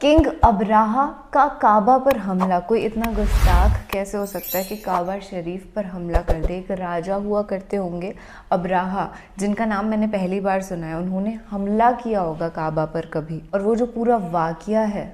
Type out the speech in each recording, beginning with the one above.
King Abraha का काबा पर हमला। कोई इतना गुस्ताख कैसे हो सकता है कि काबा शरीफ पर हमला कर दे। एक राजा हुआ करते होंगे अबराहा, जिनका नाम मैंने पहली बार सुना है। उन्होंने हमला किया होगा काबा पर कभी, और वो जो पूरा वाक़या है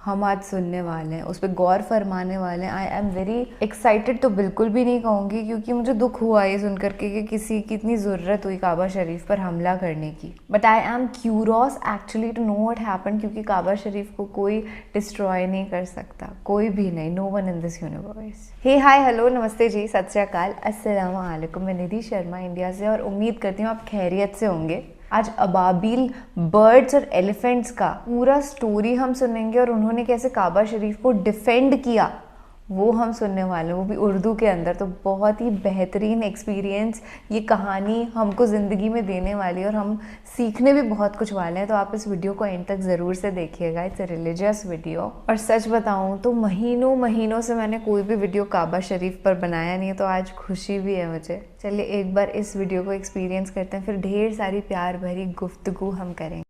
हम आज सुनने वाले हैं, उस पर गौर फरमाने वाले हैं। आई एम वेरी एक्साइटेड तो बिल्कुल भी नहीं कहूँगी, क्योंकि मुझे दुख हुआ ये सुन करके कि किसी की इतनी ज़रूरत हुई काबा शरीफ पर हमला करने की। But I am curious actually to know what happen, क्योंकि काबा शरीफ को कोई डिस्ट्रॉय नहीं कर सकता, कोई भी नहीं, no one in this universe. Hey hi hello नमस्ते जी, सत श्री अकाल, अस्सलाम वालेकुम। मैं निधि शर्मा इंडिया से, और उम्मीद करती हूँ आप खैरियत से होंगे। आज अबाबिल बर्ड्स और एलिफेंट्स का पूरा स्टोरी हम सुनेंगे, और उन्होंने कैसे काबा शरीफ को डिफेंड किया वो हम सुनने वाले हैं, वो भी उर्दू के अंदर। तो बहुत ही बेहतरीन एक्सपीरियंस ये कहानी हमको ज़िंदगी में देने वाली है, और हम सीखने भी बहुत कुछ वाले हैं। तो आप इस वीडियो को एंड तक ज़रूर से देखिएगा। It's a religious video. और सच बताऊं तो महीनों से मैंने कोई भी वीडियो काबा शरीफ पर बनाया नहीं है, तो आज खुशी भी है मुझे। चलिए एक बार इस वीडियो को एक्सपीरियंस करते हैं, फिर ढेर सारी प्यार भरी गुफ्तगू हम करेंगे।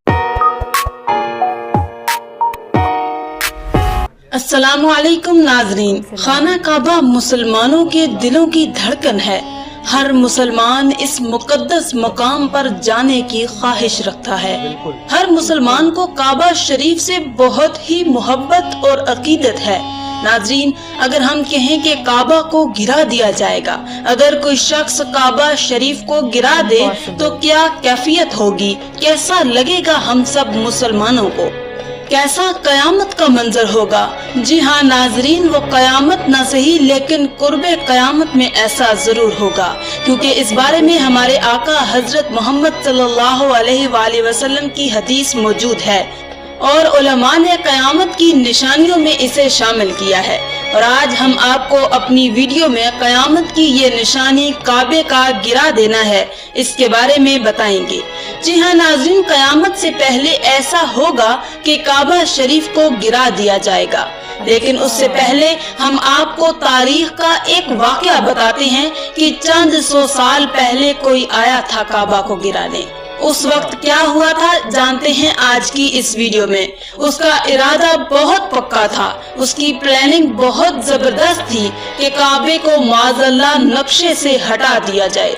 अस्सलामुअलैकुम नाजरीन। खाना काबा मुसलमानों के दिलों की धड़कन है। हर मुसलमान इस मुकद्दस मकाम पर जाने की ख्वाहिश रखता है। हर मुसलमान को काबा शरीफ से बहुत ही मोहब्बत और अकीदत है। नाजरीन, अगर हम कहें कि काबा को गिरा दिया जाएगा, अगर कोई शख्स काबा शरीफ को गिरा दे तो क्या कैफियत होगी, कैसा लगेगा हम सब मुसलमानों को, कैसा कयामत का मंजर होगा। जी हाँ नाजरीन, वो कयामत ना सही लेकिन कुर्बे कयामत में ऐसा जरूर होगा, क्योंकि इस बारे में हमारे आका हजरत मोहम्मद सल्लल्लाहु अलैहि वसल्लम की हदीस मौजूद है, और उलमा ने कयामत की निशानियों में इसे शामिल किया है। और आज हम आपको अपनी वीडियो में कयामत की ये निशानी काबे का गिरा देना है, इसके बारे में बताएंगे। जी हाँ नाज़रीन, कयामत से पहले ऐसा होगा कि काबा शरीफ को गिरा दिया जाएगा, लेकिन उससे पहले हम आपको तारीख का एक वाक़या बताते हैं कि चंद 100 साल पहले कोई आया था काबा को गिराने। उस वक्त क्या हुआ था जानते हैं आज की इस वीडियो में। उसका इरादा बहुत पक्का था, उसकी प्लानिंग बहुत जबरदस्त थी कि काबे को माज़अल्लाह नक्शे से हटा दिया जाए।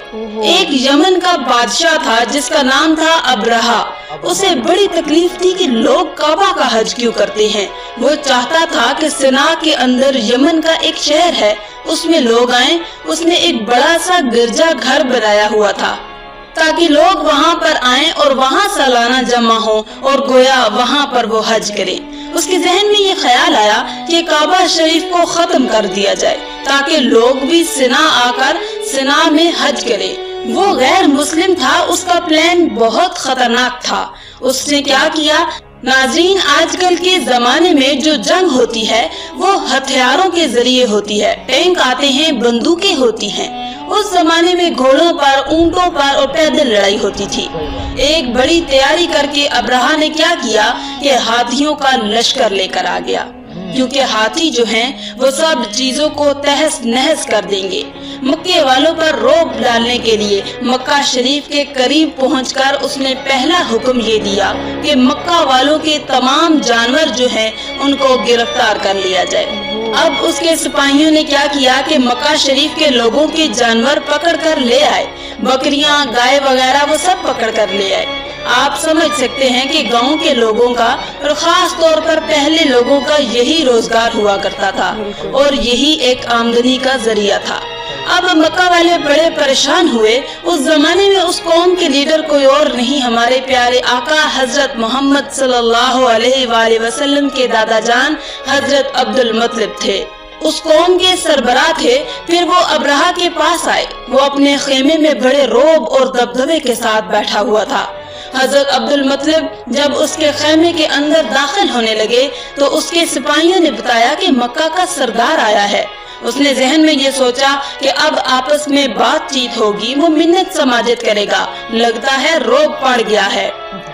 एक यमन का बादशाह था जिसका नाम था अबराहा। उसे बड़ी तकलीफ थी कि लोग काबा का हज क्यों करते हैं। वो चाहता था कि सना के अंदर यमन का एक शहर है, उसमें लोग आए। उसने एक बड़ा सा गिरजा घर बनाया हुआ था ताकि लोग वहाँ पर आएं और वहाँ सालाना जमा हो और गोया वहाँ पर वो हज करें। उसके जहन में ये ख्याल आया कि काबा शरीफ को खत्म कर दिया जाए ताकि लोग भी सना आकर सना में हज करें। वो गैर मुस्लिम था, उसका प्लान बहुत खतरनाक था। उसने क्या किया नाजरीन, आजकल के जमाने में जो जंग होती है वो हथियारों के जरिए होती है। टैंक आते हैं, बंदूकें होती हैं। उस जमाने में घोड़ों पर, ऊंटों पर और पैदल लड़ाई होती थी। एक बड़ी तैयारी करके अबराहा ने क्या किया कि हाथियों का लश्कर लेकर आ गया, क्योंकि हाथी जो हैं वो सब चीजों को तहस नहस कर देंगे। मक्के वालों पर रोब डालने के लिए मक्का शरीफ के करीब पहुंचकर उसने पहला हुक्म ये दिया कि मक्का वालों के तमाम जानवर जो हैं उनको गिरफ्तार कर लिया जाए। अब उसके सिपाहियों ने क्या किया कि मक्का शरीफ के लोगों के जानवर पकड़ कर ले आए, बकरियां, गाय वगैरह वो सब पकड़ कर ले आए। आप समझ सकते हैं कि गांव के लोगों का और खास तौर पर पहले लोगों का यही रोजगार हुआ करता था, और यही एक आमदनी का जरिया था। अब मक्का वाले बड़े परेशान हुए। उस जमाने में उस कौम के लीडर कोई और नहीं, हमारे प्यारे आका हजरत मोहम्मद सल्लल्लाहु अलैहि वसल्लम के दादा जान हजरत अब्दुल मुत्तलिब थे। उस कौम के सरबराह थे। फिर वो अबराहा के पास आए। वो अपने खेमे में बड़े रोब और दबदबे के साथ बैठा हुआ था। हजरत अब्दुल मुत्तलिब जब उसके खेमे के अंदर दाखिल होने लगे तो उसके सिपाहियों ने बताया कि मक्का का सरदार आया है। उसने जहन में ये सोचा कि अब आपस में बातचीत होगी, वो मिन्नत समाजत करेगा। लगता है रोब पड़ गया है।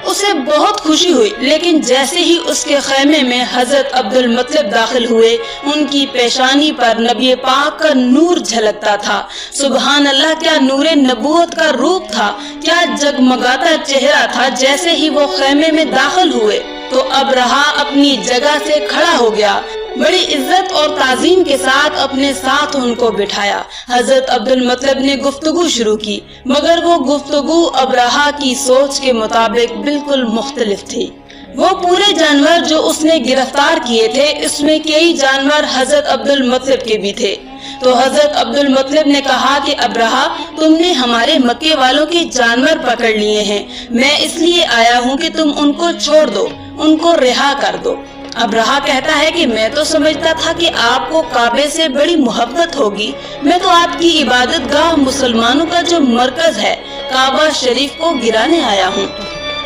उसे बहुत खुशी हुई, लेकिन जैसे ही उसके खेमे में हजरत अब्दुल मुत्तलिब दाखिल हुए, उनकी पेशानी पर नबी पाक का नूर झलकता था। सुबहान अल्लाह, क्या नूरे नबूवत का रूप था, क्या जगमगाता चेहरा था। जैसे ही वो खेमे में दाखिल हुए तो अबरहा अपनी जगह से खड़ा हो गया, बड़ी इज्जत और ताजीम के साथ अपने साथ उनको बिठाया। हजरत अब्दुल मतलब ने गुफ्तगू शुरू की, मगर वो गुफ्तगू अबरहा की सोच के मुताबिक बिल्कुल मुख्तलिफ थी। वो पूरे जानवर जो उसने गिरफ्तार किए थे, इसमें कई जानवर हजरत अब्दुल मतलब के भी थे। तो हजरत अब्दुल मतलब ने कहा कि अबरहा, तुमने हमारे मक्के वालों के जानवर पकड़ लिए हैं, मैं इसलिए आया हूँ कि तुम उनको छोड़ दो, उनको रिहा कर दो। अबरहा कहता है कि मैं तो समझता था कि आपको काबे से बड़ी मोहब्बत होगी, मैं तो आपकी इबादत गाह मुसलमानों का जो मरकज है काबा शरीफ को गिराने आया हूँ,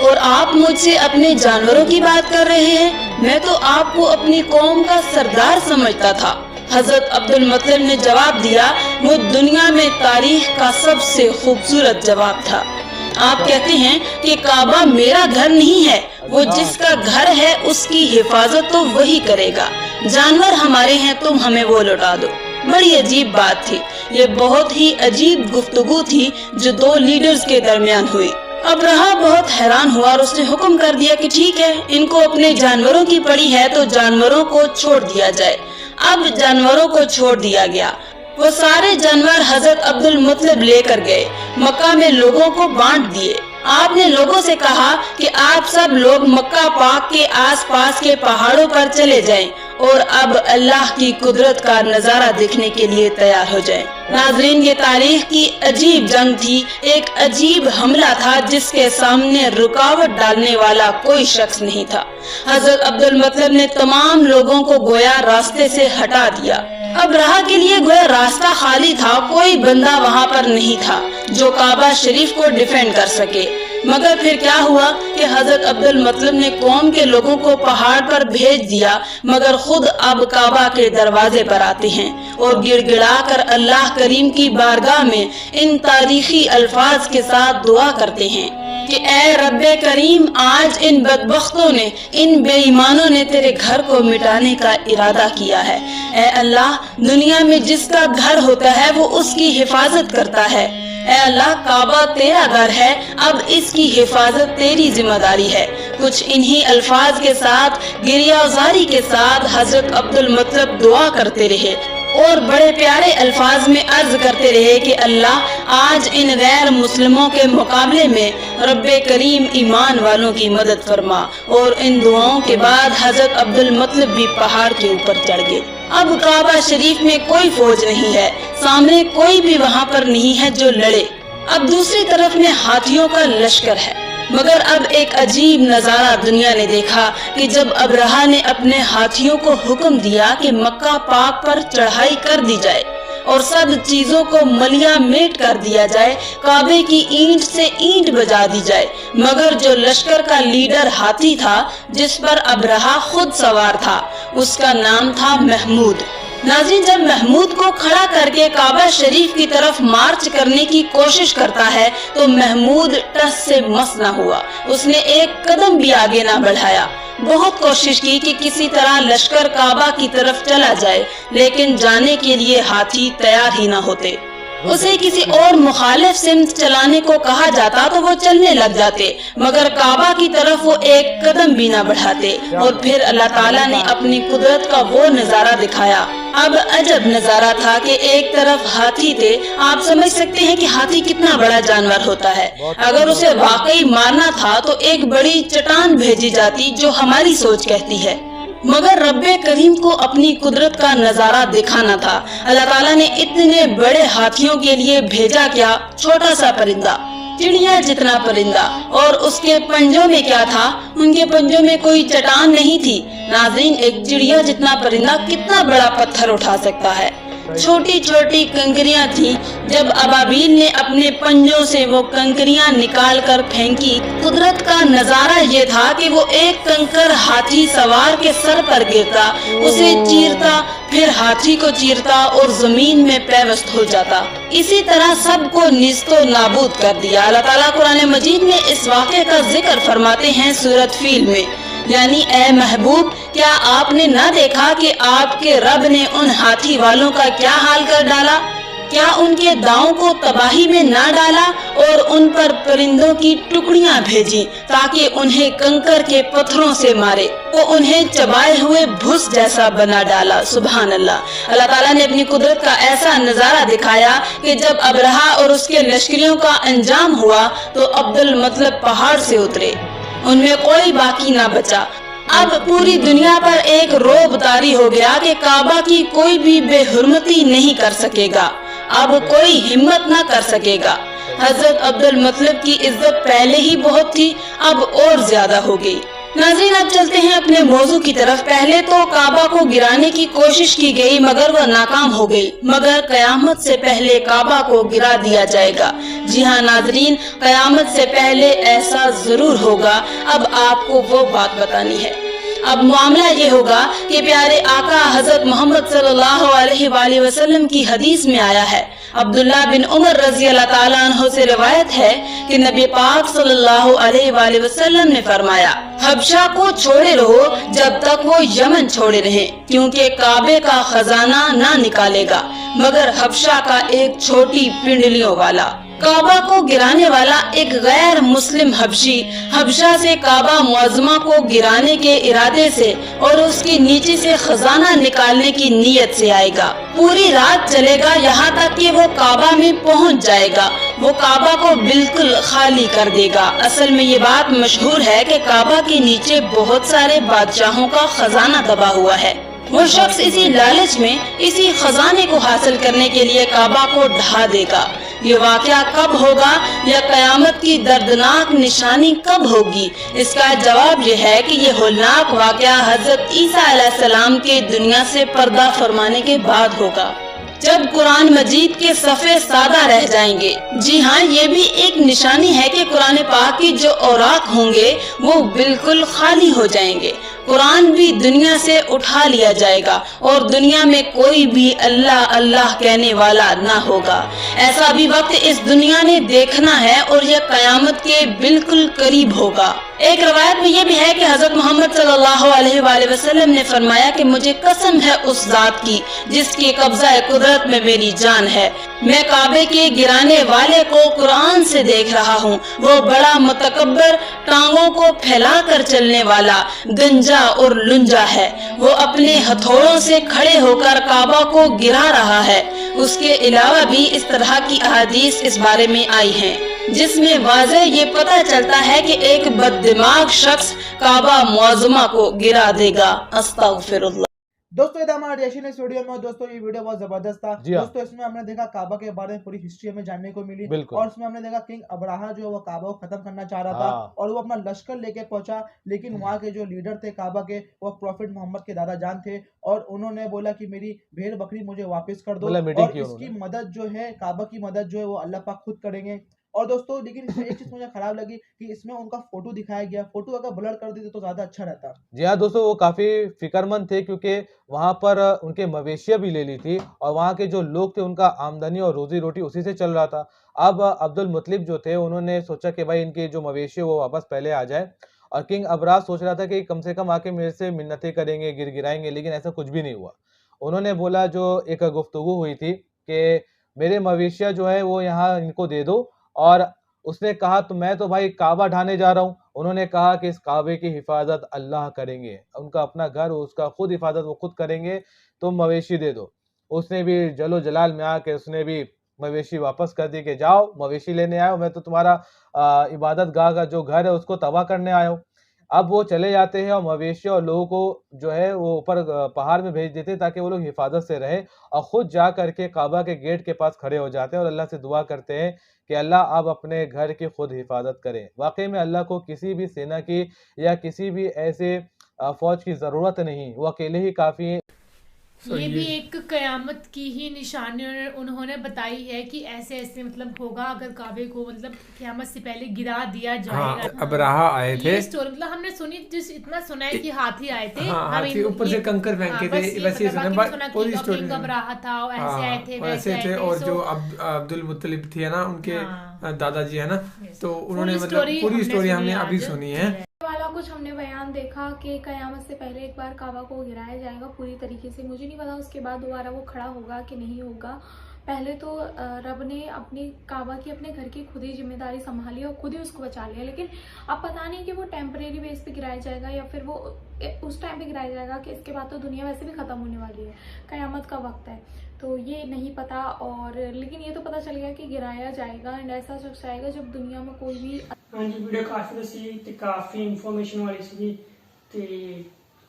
और आप मुझसे अपने जानवरों की बात कर रहे हैं। मैं तो आपको अपनी कौम का सरदार समझता था। हजरत अब्दुल मतलब ने जवाब दिया, वो दुनिया में तारीख का सबसे खूबसूरत जवाब था। आप कहते हैं कि काबा मेरा घर नहीं है, वो जिसका घर है उसकी हिफाजत तो वही करेगा। जानवर हमारे हैं, तुम हमें वो लौटा दो। बड़ी अजीब बात थी, ये बहुत ही अजीब गुफ्तगू थी जो दो लीडर्स के दरमियान हुई। अबरहा बहुत हैरान हुआ और उसने हुक्म कर दिया कि ठीक है, इनको अपने जानवरों की पड़ी है तो जानवरों को छोड़ दिया जाए। अब जानवरों को छोड़ दिया गया। वो सारे जानवर हजरत अब्दुल मतलब लेकर गए, मक्का में लोगों को बांट दिए। आपने लोगों से कहा कि आप सब लोग मक्का पाक के आसपास के पहाड़ों पर चले जाएं और अब अल्लाह की कुदरत का नजारा देखने के लिए तैयार हो जाएं। नाजरीन, ये तारीख की अजीब जंग थी, एक अजीब हमला था जिसके सामने रुकावट डालने वाला कोई शख्स नहीं था। हजरत अब्दुल मतलब ने तमाम लोगों को गोया रास्ते से हटा दिया। अबरहा के लिए गोया रास्ता खाली था, कोई बंदा वहाँ पर नहीं था जो काबा शरीफ को डिफेंड कर सके। मगर फिर क्या हुआ कि हजरत अब्दुल मतलब ने कौम के लोगों को पहाड़ पर भेज दिया, मगर खुद अब काबा के दरवाजे पर आते हैं और गिड़गिड़ा कर अल्लाह करीम की बारगाह में इन तारीखी अल्फाज के साथ दुआ करते हैं कि ऐ रब्बे करीम, आज इन बदबख्तों ने, इन बेईमानों ने तेरे घर को मिटाने का इरादा किया है। ऐ अल्लाह, दुनिया में जिसका घर होता है वो उसकी हिफाजत करता है। ऐ अल्लाह, काबा तेरा घर है, अब इसकी हिफाजत तेरी जिम्मेदारी है। कुछ इन्हीं अल्फाज के साथ, गिरियाजारी के साथ हजरत अब्दुल मतलब दुआ करते रहे और बड़े प्यारे अल्फाज में अर्ज करते रहे कि अल्लाह, आज इन गैर मुस्लिमों के मुकाबले में रब्बे करीम ईमान वालों की मदद फरमा। और इन दुआओं के बाद हजरत अब्दुल मतलब भी पहाड़ के ऊपर चढ़ गए। अब काबा शरीफ में कोई फौज नहीं है, सामने कोई भी वहाँ पर नहीं है जो लड़े। अब दूसरी तरफ में हाथियों का लश्कर है। मगर अब एक अजीब नजारा दुनिया ने देखा कि जब अबरहा ने अपने हाथियों को हुक्म दिया कि मक्का पाक पर चढ़ाई कर दी जाए और सब चीजों को मलिया मेट कर दिया जाए, काबे की ईंट से ईंट बजा दी जाए, मगर जो लश्कर का लीडर हाथी था जिस पर अबरहा खुद सवार था, उसका नाम था महमूद। नाज़रीन, जब महमूद को खड़ा करके काबा शरीफ की तरफ मार्च करने की कोशिश करता है तो महमूद टस से मस न हुआ, उसने एक कदम भी आगे ना बढ़ाया। बहुत कोशिश की कि किसी तरह लश्कर काबा की तरफ चला जाए, लेकिन जाने के लिए हाथी तैयार ही न होते। उसे किसी और मुखालिफ सिमत चलाने को कहा जाता तो वो चलने लग जाते, मगर काबा की तरफ वो एक कदम भी न बढ़ाते। और फिर अल्लाह ताला ने अपनी कुदरत का वो नजारा दिखाया। अब अजब नजारा था कि एक तरफ हाथी थे। आप समझ सकते हैं कि हाथी कितना बड़ा जानवर होता है। अगर उसे वाकई मारना था तो एक बड़ी चट्टान भेजी जाती जो हमारी सोच कहती है, मगर रब्बे करीम को अपनी कुदरत का नजारा दिखाना था। अल्लाह ताला ने इतने बड़े हाथियों के लिए भेजा क्या, छोटा सा परिंदा, चिड़िया जितना परिंदा, और उसके पंजों में क्या था, उनके पंजों में कोई चट्टान नहीं थी। नाज़रीन, एक चिड़िया जितना परिंदा कितना बड़ा पत्थर उठा सकता है। छोटी छोटी कंकरियां थी। जब अबाबील ने अपने पंजों से वो कंकरियां निकाल कर फेंकी, कुदरत का नजारा ये था कि वो एक कंकर हाथी सवार के सर पर गिरता, उसे चीरता, फिर हाथी को चीरता और जमीन में पैवस्त हो जाता। इसी तरह सबको निस्तो नाबूद कर दिया। अल्लाह ताला कुरान मजीद में इस वाक़े का जिक्र फरमाते हैं सूरत फील में, यानी ऐ महबूब, क्या आपने न देखा कि आपके रब ने उन हाथी वालों का क्या हाल कर डाला। क्या उनके दांव को तबाही में ना डाला और उन पर परिंदों की टुकड़ियां भेजी ताकि उन्हें कंकर के पत्थरों से मारे, वो उन्हें चबाए हुए भूस जैसा बना डाला। सुभान अल्लाह। अल्लाह ताला ने अपनी कुदरत का ऐसा नजारा दिखाया कि जब अबरहा और उसके लश्करियों का अंजाम हुआ तो अब्दुल मतलब पहाड़ से उतरे, उनमें कोई बाकी ना बचा। अब पूरी दुनिया पर एक रोब तारी हो गया कि काबा की कोई भी बेहुरमती नहीं कर सकेगा, अब कोई हिम्मत ना कर सकेगा। हजरत अब्दुल मतलब की इज्जत पहले ही बहुत थी, अब और ज्यादा हो गई। नाज़रीन, अब चलते हैं अपने मौजू की तरफ। पहले तो काबा को गिराने की कोशिश की गई मगर वह नाकाम हो गई, मगर कयामत से पहले काबा को गिरा दिया जाएगा। जी हाँ नाज़रीन, कयामत से पहले ऐसा जरूर होगा। अब आपको वो बात बतानी है। अब मामला ये होगा कि प्यारे आका हजरत मोहम्मद सल्लल्लाहु अलैहि वसल्लम की हदीस में आया है, अब्दुल्ला बिन उमर रजी अल्लाह ताला अन्हु से रिवायत है कि नबी पाक सल्लल्लाहु अलैहि वसल्लम ने फरमाया, हबशा को छोड़े रहो जब तक वो यमन छोड़े रहे, क्योंकि काबे का खजाना ना निकालेगा मगर हबशा का एक छोटी पिंडलियों वाला। काबा को गिराने वाला एक गैर मुस्लिम हबशी हबशा से काबा मुअज़्ज़मा को गिराने के इरादे से और उसके नीचे से खजाना निकालने की नीयत से आएगा। पूरी रात चलेगा यहाँ तक कि वो काबा में पहुँच जाएगा। वो काबा को बिल्कुल खाली कर देगा। असल में ये बात मशहूर है कि काबा के नीचे बहुत सारे बादशाहों का खजाना दबा हुआ है। वो शख्स इसी लालच में इसी खजाने को हासिल करने के लिए काबा को ढा देगा। ये वाकया कब होगा या कयामत की दर्दनाक निशानी कब होगी? इसका जवाब ये है कि ये होलनाक वाकया हजरत ईसा अलैहिस्सलाम के दुनिया से पर्दा फरमाने के बाद होगा, जब कुरान मजीद के सफ़े सादा रह जाएंगे। जी हाँ, ये भी एक निशानी है कि कुरान पाक की जो औराक होंगे वो बिल्कुल खाली हो जाएंगे। कुरान भी दुनिया से उठा लिया जाएगा और दुनिया में कोई भी अल्लाह अल्लाह कहने वाला ना होगा। ऐसा भी वक्त इस दुनिया ने देखना है और यह कयामत के बिल्कुल करीब होगा। एक रवायत में यह भी है कि हजरत मोहम्मद सल्लल्लाहु अलैहि वसल्लम ने फरमाया कि मुझे कसम है उस जात की जिसकी कब्जा कुदरत में मेरी जान है, मैं काबे के गिराने वाले को कुरान से देख रहा हूँ। वो बड़ा मुतकब्बर, टांगों को फैला कर चलने वाला, गंजा और लुंजा है। वो अपने हथौड़ों से खड़े होकर काबा को गिरा रहा है। उसके अलावा भी इस तरह की अहादीस इस बारे में आई हैं, जिसमें वाज़े ये पता चलता है कि एक बददिमाग शख्स काबा मुअज़्ज़मा को गिरा देगा। अस्तगफिरुल्लाह। दोस्तों ये था हमारा रिएक्शन इस वीडियो में। दोस्तों ये वीडियो बहुत जबरदस्त था। जी हाँ। दोस्तों इसमें हमने देखा काबा के बारे में पूरी हिस्ट्री हमें जानने को मिली बिल्कुल। और इसमें हमने देखा किंग अब्राहा जो है वो काबा को खत्म करना चाह रहा था हाँ। और वो अपना लश्कर लेके पहुंचा, लेकिन वहाँ के जो लीडर थे काबा के वो प्रॉफिट मोहम्मद के दादा जान थे और उन्होंने बोला कि मेरी भेड़ बकरी मुझे वापस कर दो मतलब मीटिंग और की इसकी उन्होंने। मदद जो है काबा की मदद जो है वो अल्लाह पाक खुद करेंगे। और दोस्तों लेकिन इसमें एक चीज मुझे खराब लगी कि इसमें उनका फोटो दिखाया गया। फोटो अगर ब्लर कर देते तो ज्यादा अच्छा रहता। जी हाँ दोस्तों, वो काफी फिक्रमंद थे क्योंकि वहां पर उनके मवेशियां भी ले ली थी और वहां के जो लोग थे उनका आमदनी और रोजी रोटी उसी से चल रहा था। अब अब्दुल मुतलिब जो थे उन्होंने सोचा कि भाई इनके जो मवेशी वो वापस पहले आ जाए और किंग अब्राह सोच रहा था कि कम से कम आके मेरे से मिन्नतें करेंगे, गिड़गिड़ाएंगे, लेकिन ऐसा कुछ भी नहीं हुआ। उन्होंने बोला, जो एक गुफ्तगू हुई थी कि मेरे मवेशियां जो है वो यहाँ इनको दे दो, और उसने कहा तो मैं तो भाई काबा ढाने जा रहा हूँ। उन्होंने कहा कि इस काबे की हिफाजत अल्लाह करेंगे, उनका अपना घर उसका खुद हिफाजत वो खुद करेंगे, तुम मवेशी दे दो। उसने भी जलो जलाल में आके उसने भी मवेशी वापस कर दी कि जाओ मवेशी लेने आए हो, मैं तो तुम्हारा इबादत गाह का जो घर है उसको तबाह करने आया हूँ। अब वो चले जाते हैं और मवेशी और लोगों को जो है वो ऊपर पहाड़ में भेज देते हैं ताकि वो लोग हिफाजत से रहे, और खुद जा करके काबा के गेट के पास खड़े हो जाते हैं और अल्लाह से दुआ करते हैं कि अल्लाह आप अपने घर की खुद हिफाजत करें। वाकई में अल्लाह को किसी भी सेना की या किसी भी ऐसे फौज की ज़रूरत नहीं, वो अकेले ही काफ़ी हैं। ये भी एक कयामत की ही निशानी उन्होंने बताई है कि ऐसे ऐसे मतलब होगा अगर काबे को मतलब कयामत से पहले गिरा दिया जाएगा। अब्राहा आए थे, ये स्टोरी मतलब हमने सुनी, जिस इतना सुना है कि हाथी आए थे, हाथी ऊपर से कंकर फेंके थे, वैसे सुना पूरी स्टोरी। अब्राहा था और ऐसे आए थे वैसे थे, और जो अब्दुल मुत्तलिब थे ना उनके दादाजी है ना, तो उन्होंने मतलब पूरी स्टोरी हमने अभी सुनी है। वाला कुछ हमने बयान देखा कि कयामत से पहले एक बार काबा को गिराया जाएगा पूरी तरीके से। मुझे नहीं पता उसके बाद दोबारा वो खड़ा होगा कि नहीं होगा, पहले तो रब ने अपनी काबा की अपने घर की खुद ही जिम्मेदारी संभाली और खुद ही उसको बचा लिया, लेकिन अब पता नहीं कि वो टेम्परेरी बेस पे गिराया जाएगा या फिर वो उस टाइम पे गिराया जाएगा कि इसके बाद तो दुनिया वैसे भी ख़त्म होने वाली है, क़यामत का वक्त है, तो ये नहीं पता। और लेकिन ये तो पता चल गया कि गिराया जाएगा एंड ऐसा शख्स आएगा जब दुनिया में कोई भी। हाँ जी, वीडियो काफ़ी दसी ते काफ़ी इन्फॉर्मेशन वाली सी ते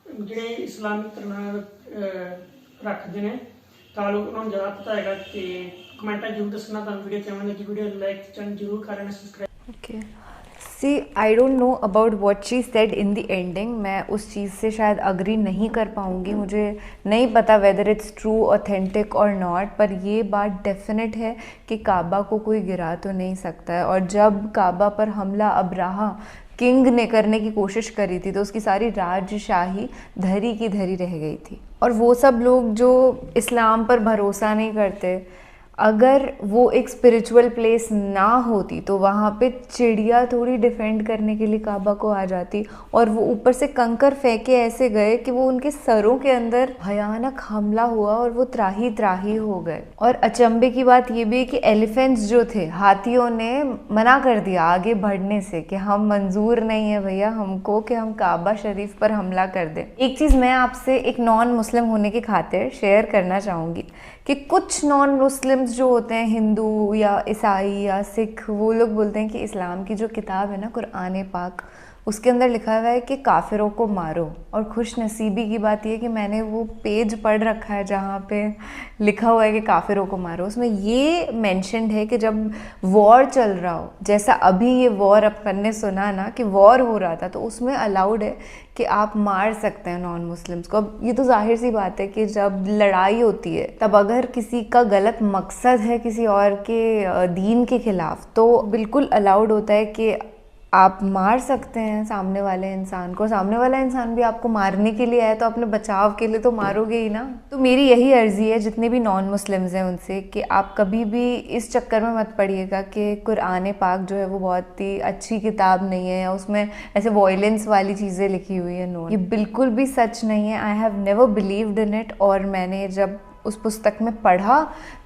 ਜਿਹੜੇ ਇਸਲਾਮਿਕ ਤਰ੍ਹਾਂ ਰੱਖਦੇ ਨੇ ਤਾਲੁਕ ਉਹਨਾਂ ਨੂੰ ਜ਼ਿਆਦਾ ਪਤਾ ਹੈਗਾ ਤੇ ਕਮੈਂਟਾਂ ਜ਼ਰੂਰ ਦੱਸਣਾ ਤੁਹਾਨੂੰ ਵੀਡੀਓ ਕਿਵੇਂ ਲੱਗੀ। ਵੀਡੀਓ ਲਾਈਕ ਚੈਨਲ ਜ਼ਰੂਰ ਕਰਨਾ, subscribe. Okay, see I don't know about what she said in the ending, मैं उस चीज़ से शायद अग्री नहीं कर पाऊँगी, मुझे नहीं पता वेदर इट्स ट्रू ऑथेंटिक और नॉट, पर ये बात डेफिनेट है कि काबा को कोई गिरा तो नहीं सकता है। और जब काबा पर हमला अब्राहा किंग ने करने की कोशिश करी थी तो उसकी सारी राजशाही धरी की धरी रह गई थी। और वो सब लोग जो इस्लाम पर भरोसा नहीं करते, अगर वो एक स्पिरिचुअल प्लेस ना होती तो वहाँ पे चिड़िया थोड़ी डिफेंड करने के लिए काबा को आ जाती, और वो ऊपर से कंकर फेंके ऐसे गए कि वो उनके सरों के अंदर भयानक हमला हुआ और वो त्राही त्राही हो गए। और अचंभे की बात ये भी है कि एलिफेंट्स जो थे, हाथियों ने मना कर दिया आगे बढ़ने से कि हम मंजूर नहीं है भैया हमको कि हम काबा शरीफ पर हमला कर दें। एक चीज़ मैं आपसे एक नॉन मुस्लिम होने की खातिर शेयर करना चाहूँगी कि कुछ नॉन मुस्लिम्स जो होते हैं, हिंदू या ईसाई या सिख, वो लोग बोलते हैं कि इस्लाम की जो किताब है ना कुरान पाक, उसके अंदर लिखा हुआ है कि काफिरों को मारो। और खुश नसीबी की बात ये कि मैंने वो पेज पढ़ रखा है जहाँ पे लिखा हुआ है कि काफिरों को मारो। उसमें ये मेंशन्ड है कि जब वॉर चल रहा हो, जैसा अभी ये वॉर अपन ने सुना ना कि वॉर हो रहा था, तो उसमें अलाउड है कि आप मार सकते हैं नॉन मुस्लिम्स को। अब ये तो जाहिर सी बात है कि जब लड़ाई होती है तब अगर किसी का गलत मकसद है किसी और के दीन के ख़िलाफ़, तो बिल्कुल अलाउड होता है कि आप मार सकते हैं सामने वाले इंसान को। सामने वाला इंसान भी आपको मारने के लिए आया तो अपने बचाव के लिए तो मारोगे ही ना। तो मेरी यही अर्ज़ी है जितने भी नॉन मुस्लिम्स हैं उनसे कि आप कभी भी इस चक्कर में मत पड़िएगा कि कुरान पाक जो है वो बहुत ही अच्छी किताब नहीं है या उसमें ऐसे वॉयलेंस वाली चीज़ें लिखी हुई है। नो, ये बिल्कुल भी सच नहीं है। I have never believed in it. और मैंने जब उस पुस्तक में पढ़ा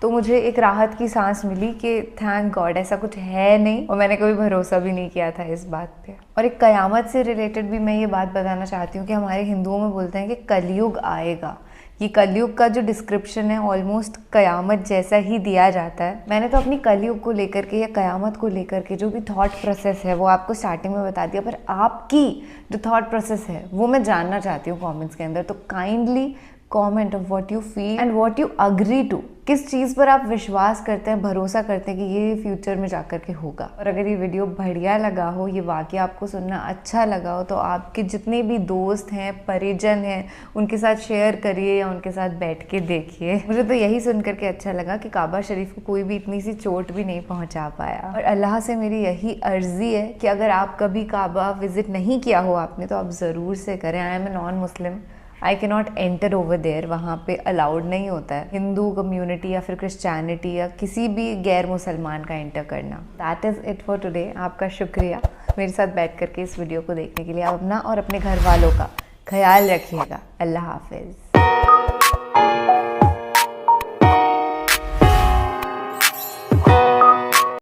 तो मुझे एक राहत की सांस मिली कि थैंक गॉड ऐसा कुछ है नहीं, और मैंने कभी भरोसा भी नहीं किया था इस बात पे। और एक क़यामत से रिलेटेड भी मैं ये बात बताना चाहती हूँ कि हमारे हिंदुओं में बोलते हैं कि कलयुग आएगा। ये कलयुग का जो डिस्क्रिप्शन है ऑलमोस्ट क़यामत जैसा ही दिया जाता है। मैंने तो अपनी कलयुग को लेकर के या क़यामत को लेकर के जो भी थॉट प्रोसेस है वो आपको स्टार्टिंग में बता दिया, पर आपकी जो थॉट प्रोसेस है वो मैं जानना चाहती हूँ कमेंट्स के अंदर। तो kindly comment of what you feel and what you agree to, किस चीज़ पर आप विश्वास करते हैं, भरोसा करते हैं कि ये फ्यूचर में जाकर के होगा। और अगर ये वीडियो बढ़िया लगा हो, ये वाकया आपको सुनना अच्छा लगा हो, तो आपके जितने भी दोस्त हैं, परिजन हैं, उनके साथ शेयर करिए या उनके साथ बैठ के देखिए। मुझे तो यही सुन करके अच्छा लगा कि काबा शरीफ को कोई भी इतनी सी चोट भी नहीं पहुँचा पाया। और अल्लाह से मेरी यही अर्ज़ी है कि अगर आप कभी काबा विज़िट नहीं किया हो आपने, तो आप ज़रूर से करें। I am a non Muslim, I can not enter over there, वहाँ पे अलाउड नहीं होता है हिंदू कम्युनिटी या फिर क्रिश्चियनिटी या किसी भी गैर मुसलमान का एंटर करना। That is it for today. आपका शुक्रिया मेरे साथ बैठ करके इस वीडियो को देखने के लिए। आप अपना और अपने घर वालों का ख्याल रखिएगा। अल्लाह हाफिज़।